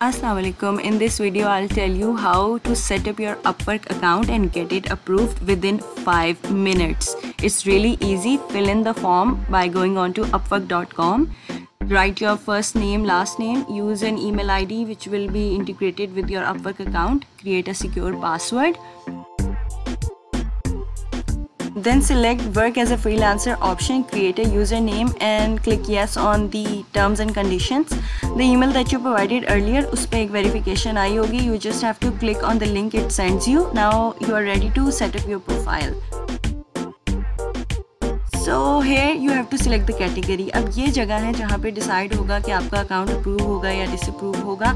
Assalamualaikum. In this video I'll tell you how to set up your Upwork account and get it approved within 5 minutes. It's really easy. Fill in the form by going on to upwork.com. Write your first name, last name, use an email ID which will be integrated with your Upwork account. Create a secure password. Then select work as a freelancer option, create a username and click yes on the terms and conditions. The email that you provided earlier, उस पे एक verification आई होगी. You just have to click on the link it sends you. Now you are ready to set up your profile. So here you have to select the category. अब ये जगह है जहाँ पे decide होगा कि आपका अकाउंट अप्रूव होगा या डिसअप्रूव होगा.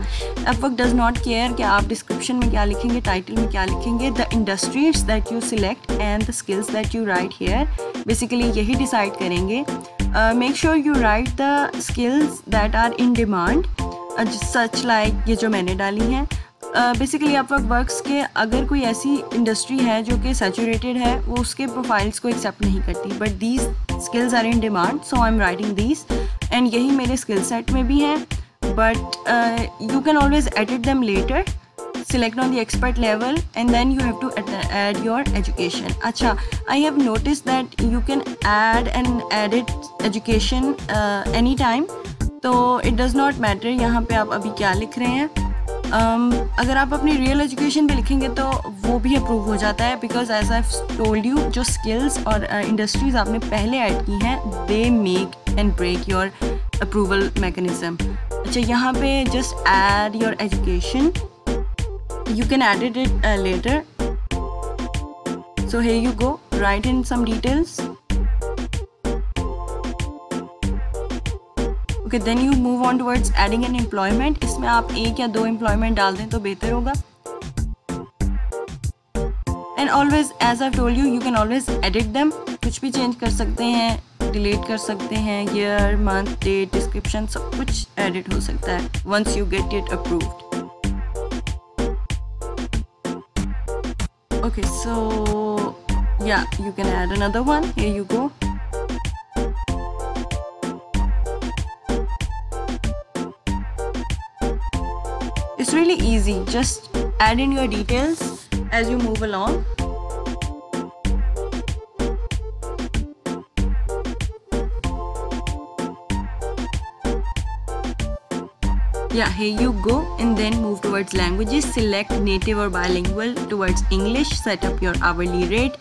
Upwork does not care कि आप डिस्क्रिप्शन में क्या लिखेंगे, टाइटल में क्या लिखेंगे. The industries that you select and the skills that you write here basically यही डिसाइड करेंगे. Make sure you write the skills that are in demand, such like ये जो मैंने डाली हैं. बेसिकली अपवर्क वर्क्स के अगर कोई ऐसी इंडस्ट्री है जो कि सैचुरेटेड है, वो उसके प्रोफाइल्स को एक्सेप्ट नहीं करती. But these skills are in demand, so I am writing these and यही मेरे स्किल सेट में भी हैं. But you can always edit them later. Select on the expert level and then you have to add your education. अच्छा, I have noticed that you can add and edit education anytime, तो it does not matter यहाँ पे आप अभी क्या लिख रहे हैं. अगर आप अपनी रियल एजुकेशन पे लिखेंगे तो वो भी अप्रूव हो जाता है, because as I told you जो स्किल्स और इंडस्ट्रीज आपने पहले ऐड की हैं, they make and break your approval mechanism. अच्छा, यहाँ पे just add your education. You can edit it later. So here you go, write in some details. Okay, then you move on towards adding an employment. इसमें आप एक या दो employment डाल दें तो बेहतर होगा. And always, as I've told you, you can always edit them. कुछ भी change कर सकते हैं, delete कर सकते हैं, year, month, date, description, सब कुछ edit हो सकता है once you get it approved. Okay, so yeah, you can add another one. Here you go. It's really easy. Just add in your details as you move along. Yeah, here you go, and then move towards languages. Select native or bilingual towards English. Set up your hourly rate.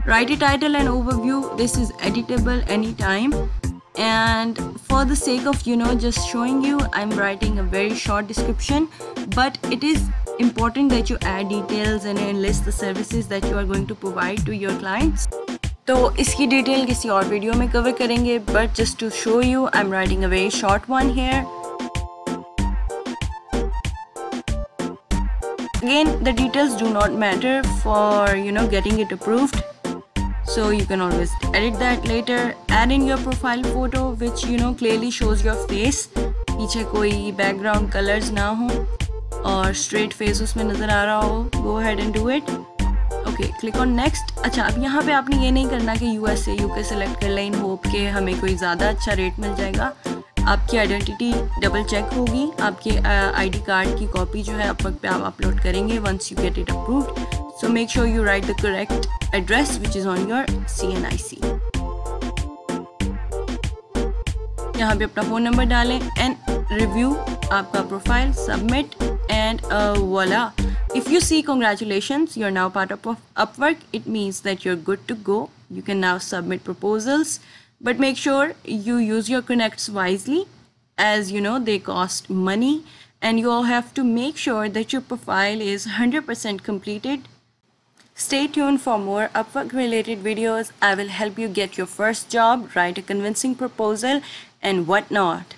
Write a title and overview. This is editable anytime. And for the sake of just showing you, I'm writing a very short description. But it is important that you add details and list the services that you are going to provide to your clients. तो इसकी detail किसी और video में cover करेंगे. But just to show you, I'm writing a very short one here. Again, the details do not matter for getting it approved, so you can always edit that later. Add in your profile photo which clearly shows your face. पीछे कोई background colors ना हो और straight face उसमें नज़र आ रहा हो. Go ahead and do it. Okay, click on next. अच्छा, अब यहाँ पे आपने ये नहीं करना कि USA UK सेलेक्ट कर लें इन होप के हमें कोई ज़्यादा अच्छा रेट मिल जाएगा. आपकी आइडेंटिटी डबल चेक होगी. आपके आईडी कार्ड की कॉपी जो है अपवर्क पे आप अपलोड करेंगे once you get it approved. So make sure you write the correct address which is on your CNIC. यहाँ पे अपना फ़ोन नंबर डालें and review आपका profile, submit and voila. If you see congratulations, you're now part of Upwork. It means that you're good to go. You can now submit proposals. But make sure you use your connects wisely, as they cost money, and you all have to make sure that your profile is 100% completed. Stay tuned for more Upwork related videos. I will help you get your first job, write a convincing proposal and whatnot.